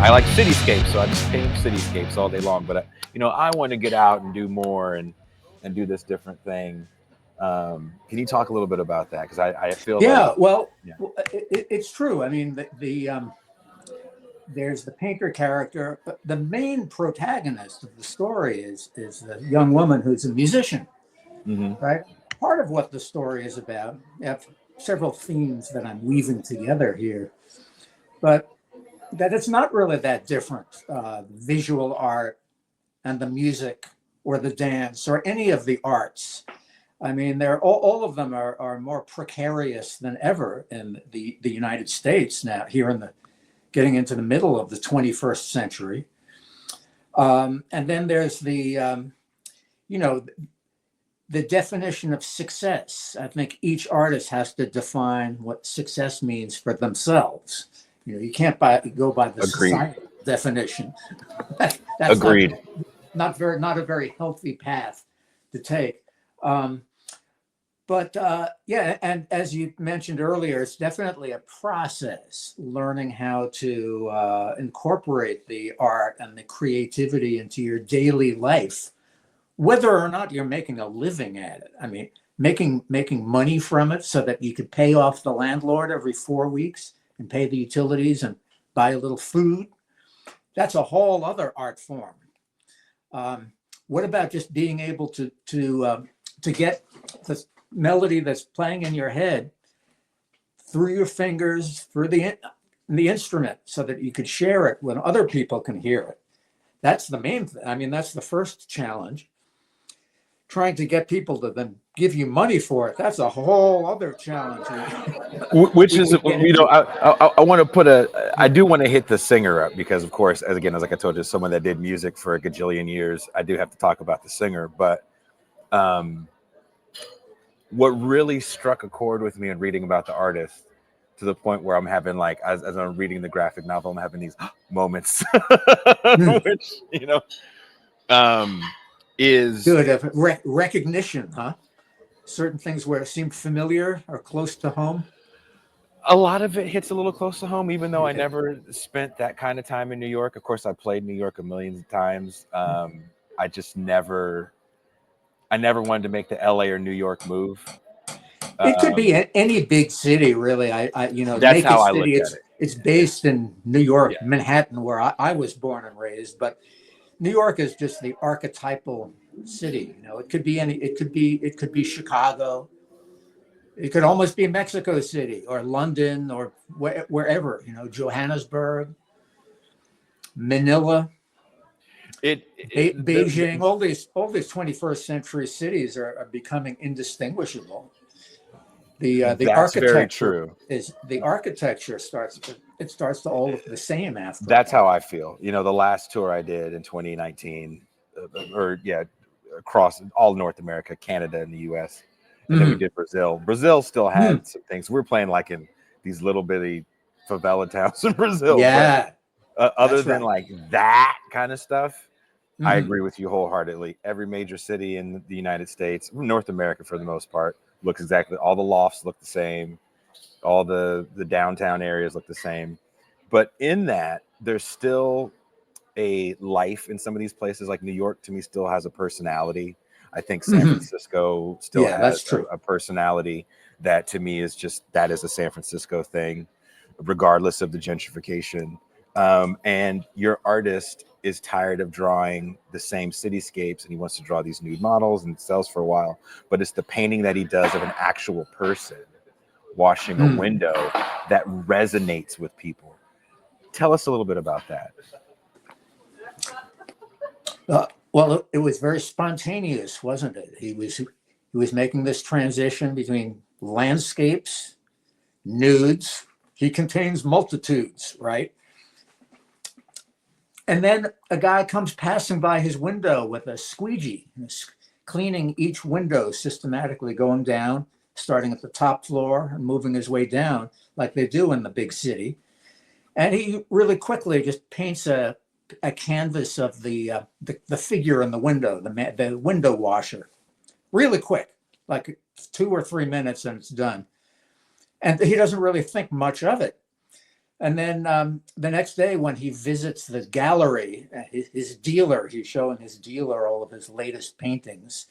I like cityscapes, so I just paint cityscapes all day long. But I want to get out and do more and do this different thing. Can you talk a little bit about that? Because I feel like, Yeah, well, yeah, it's true. I mean, there's the painter character, but the main protagonist of the story is the young woman who's a musician, hmm, right? Part of what the story is about. I have several themes that I'm weaving together here, but that it's not really that different. Visual art and the music or the dance or any of the arts. I mean, they're all of them are more precarious than ever in the United States now, here in the getting into the middle of the 21st century. And then there's you know, the definition of success. I think each artist has to define what success means for themselves. You can't go by the agreed, societal definition. That's agreed. not a very healthy path to take. Um, but yeah, and as you mentioned earlier, it's definitely a process learning how to incorporate the art and the creativity into your daily life, whether or not you're making a living at it. I mean, making money from it so that you could pay off the landlord every 4 weeks and pay the utilities and buy a little food. That's a whole other art form. What about just being able to get the melody that's playing in your head through your fingers, through the instrument, so that you could share it when other people can hear it? That's the main thing. I mean, that's the first challenge. Trying to get people to then give you money for it, that's a whole other challenge. Which is, We get into. I want to put I do want to hit the singer up because, of course, as like I told you, someone that did music for a gajillion years, I do have to talk about the singer. But um, what really struck a chord with me in reading about the artist, to the point where I'm having, like, as I'm reading the graphic novel, I'm having these moments, Hmm. which, um, is Good recognition, huh? Certain things where it seemed familiar or close to home. a lot of it hits a little close to home, even though I Yeah. never spent that kind of time in New York. Of course, I played New York a million times. I just I never wanted to make the LA or New York move. It could be Um, any big city, really. that's Naked how I City. look at It's based in New it. York, Manhattan, where I was born and raised. But New York is just the archetypal city. It could be any. It could be Chicago. It could almost be Mexico City or London or wherever. Johannesburg, Manila, Beijing. The All these 21st century cities are becoming indistinguishable. The that's very architecture true. starts to all look the same after a That's how while. I feel. The last tour I did in 2019, or yeah, across all North America, Canada, and the U.S., and then we Hmm. did Brazil. Brazil still Hmm. had some things. We're playing like in these little bitty favela towns in Brazil, but Yeah, other that's than right. like that kind of stuff, I Hmm. agree with you wholeheartedly. Every major city in the United States, North America for the most part, looks exactly. All the lofts look the same. All the downtown areas look the same. But in that, there's still a life in some of these places. Like New York, to me, still has a personality. I think San Hmm. Francisco still Yeah, that's has true. a personality that, to me, is just that is a San Francisco thing, regardless of the gentrification. And your artist is tired of drawing the same cityscapes, and he wants to draw these nude models and sells for a while. But it's the painting that he does of an actual person washing a Hmm. window that resonates with people. Tell us a little bit about that. Well, it was very spontaneous, wasn't it? He was making this transition between landscapes, nudes. He contains multitudes, right? And then a guy comes passing by his window with a squeegee, cleaning each window systematically, going down, starting at the top floor and moving his way down like they do in the big city. And he really quickly just paints a canvas of the figure in the window, the window washer, really quick, like 2 or 3 minutes, and it's done. And he doesn't really think much of it. And then the next day, when he visits the gallery, his dealer, he's showing his dealer all of his latest paintings,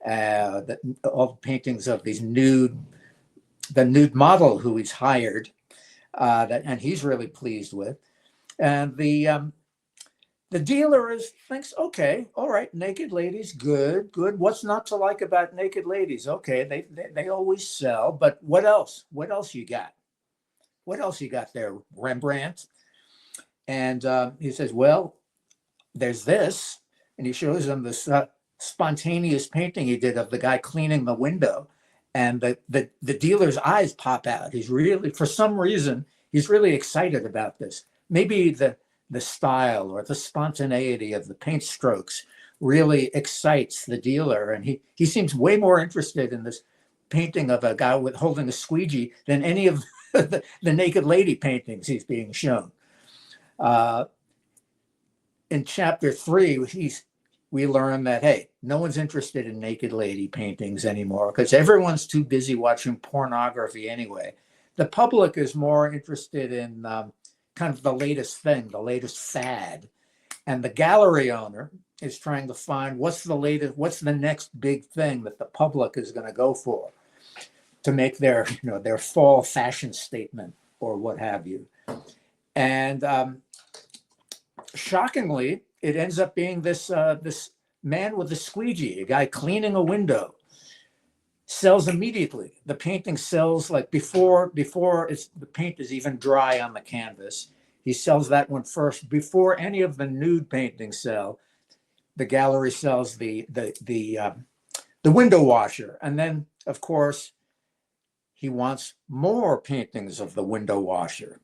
all the paintings of the nude model who he's hired, and he's really pleased with. And the dealer thinks, okay, all right, naked ladies, good. What's not to like about naked ladies? Okay, they always sell, but what else? What else you got? What else you got there, Rembrandt? And he says, well, there's this. And he shows him this spontaneous painting he did of the guy cleaning the window. And the dealer's eyes pop out. He's really, for some reason, he's really excited about this. Maybe the style or the spontaneity of the paint strokes really excites the dealer. And he seems way more interested in this painting of a guy holding a squeegee than any of the naked lady paintings he's being shown. In chapter 3, we learn that, hey, no one's interested in naked lady paintings anymore because everyone's too busy watching pornography anyway. The public is more interested in kind of the latest thing, the latest fad. And the gallery owner is trying to find what's the next big thing that the public is going to go for to make their fall fashion statement or what have you. And shockingly, it ends up being this man with a squeegee, a guy cleaning a window, sells immediately. The painting sells like before the paint is even dry on the canvas. He sells that one first before any of the nude paintings sell. The gallery sells the window washer, and then of course he wants more paintings of the window washer.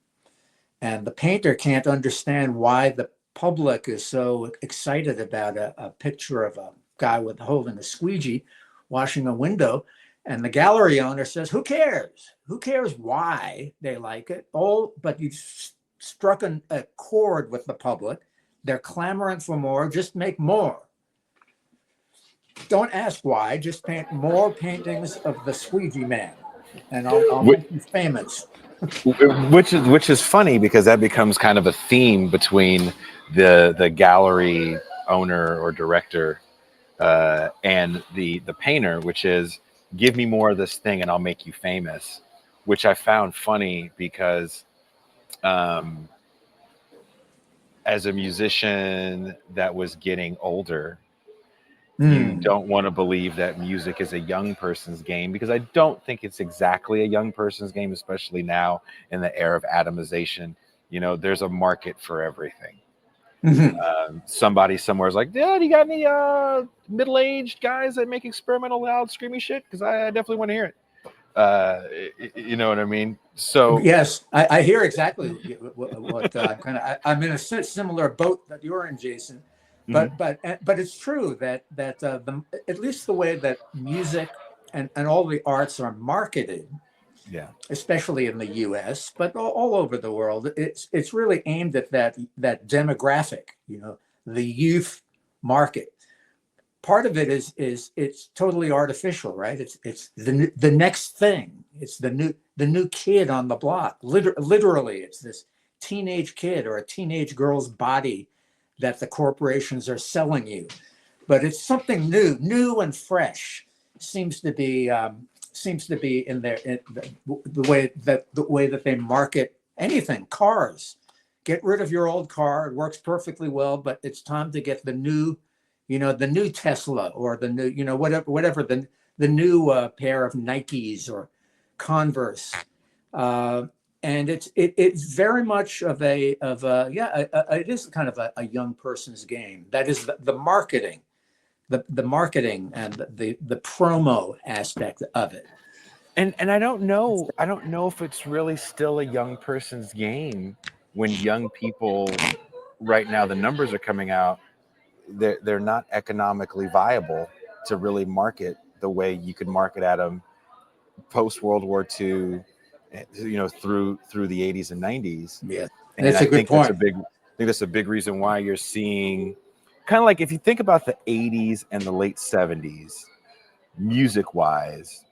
And the painter can't understand why the public is so excited about a picture of a guy holding a squeegee washing a window. And the gallery owner says, who cares? Who cares why they like it? But you've struck a chord with the public. They're clamoring for more. Just make more. Don't ask why. Just paint more paintings of the squeegee man, and I'll make you famous. Which is funny because that becomes kind of a theme between the gallery owner or director and the painter, which is give me more of this thing and I'll make you famous, which I found funny because as a musician that was getting older, you don't want to believe that music is a young person's game, because I don't think it's exactly a young person's game, especially now in the era of atomization. There's a market for everything. Somebody somewhere is like, yeah, do you got any middle-aged guys that make experimental loud screamy shit? Because I definitely want to hear it. You know what I mean? So yes, I hear exactly what I'm in a similar boat that you're in, Jason. But it's true that at least the way that music and all the arts are marketed, yeah, especially in the U.S., but all over the world, it's really aimed at that demographic, the youth market. Part of it is it's totally artificial, right? It's the next thing. It's the new kid on the block. Literally, it's this teenage kid or a teenage girl's body that the corporations are selling you, but it's something new and fresh. Seems to be in the way that they market anything. Cars, get rid of your old car. It works perfectly well, but it's time to get the new Tesla or the new, whatever the new pair of Nikes or Converse. And it's very much it is kind of a young person's game. That is the marketing, the marketing and the promo aspect of it. And I don't know if it's really still a young person's game when young people right now, the numbers are coming out, they're not economically viable to really market the way you could market at them post World War II, through the 80s and 90s. Yeah, and that's a good point. I think that's a big reason why you're seeing, kind of like if you think about the 80s and the late 70s, music wise,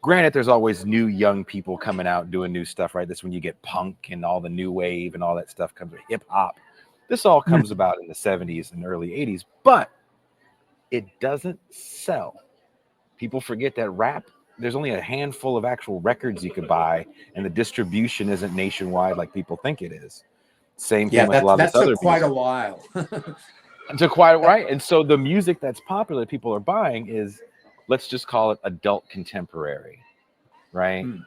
Granted, there's always new young people coming out doing new stuff, right? That's when you get punk and all the new wave and all that stuff comes with hip hop. This all comes about in the 70s and early 80s, but it doesn't sell. People forget that rap, there's only a handful of actual records you could buy, and the distribution isn't nationwide like people think it is. Same thing Yeah, with a lot of that this other took quite a music. while. To quite right. And so the music that's popular that people are buying is, let's just call it adult contemporary, right? Mm.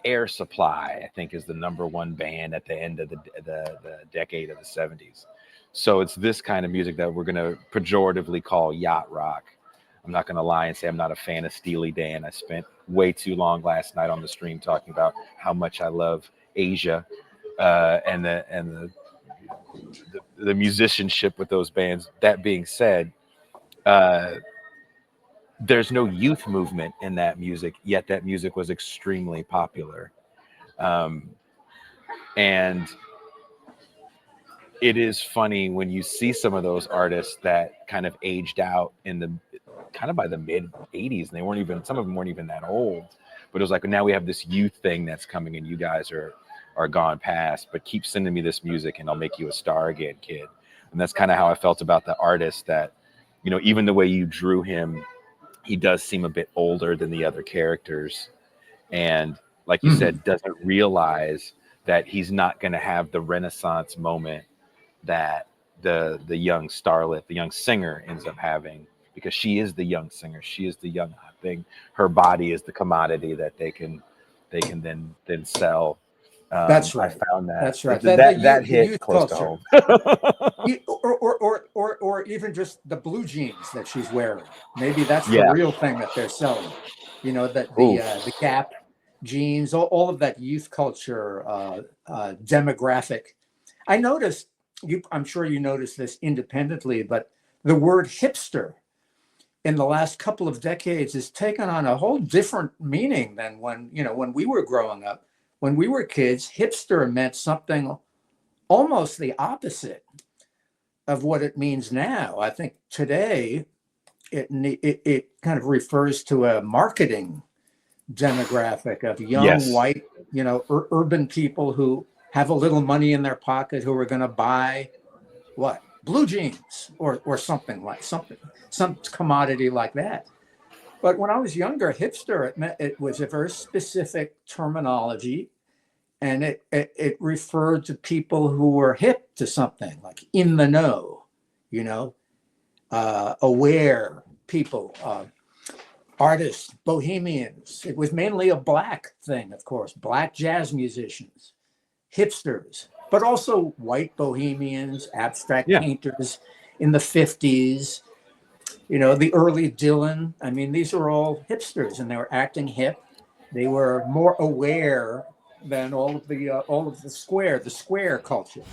Air Supply, I think, is the number one band at the end of the decade of the 70s. So it's this kind of music that we're going to pejoratively call yacht rock. I'm not going to lie and say I'm not a fan of Steely Dan. I spent way too long last night on the stream talking about how much I love Asia and the musicianship with those bands. That being said, there's no youth movement in that music, yet that music was extremely popular. And it is funny when you see some of those artists that kind of aged out in the kind of by the mid 80s, and they weren't even, some of them weren't even that old, but it was like, now we have this youth thing that's coming and you guys are gone past, but keep sending me this music and I'll make you a star again, kid. And that's kind of how I felt about the artist, that, you know, even the way you drew him, he does seem a bit older than the other characters. And like you said, doesn't realize that he's not going to have the Renaissance moment that the young starlet, the young singer ends up having, because she is the young singer. She is the young hot thing. Her body is the commodity that they can then sell. That's right. I found that That's right. that The hit youth close to culture, home. or even just the blue jeans that she's wearing. Maybe that's the Yeah. real thing that they're selling. You know, that Oof. the Gap jeans, all of that youth culture demographic. I noticed you. I'm sure you noticed this independently, but the word hipster in the last couple of decades has taken on a whole different meaning than when we were growing up. When we were kids, hipster meant something almost the opposite of what it means now. I think today it kind of refers to a marketing demographic of young Yes. white, urban people who have a little money in their pocket, who are going to buy what, blue jeans or some commodity like that. But when I was younger, hipster, it was a very specific terminology, and it referred to people who were hip to something, like in the know, aware people, artists, bohemians. It was mainly a black thing, of course, black jazz musicians, hipsters, but also white bohemians, abstract Yeah. painters in the 50s, the early Dylan. I mean, these are all hipsters, and they were acting hip. They were more aware than all of the square culture.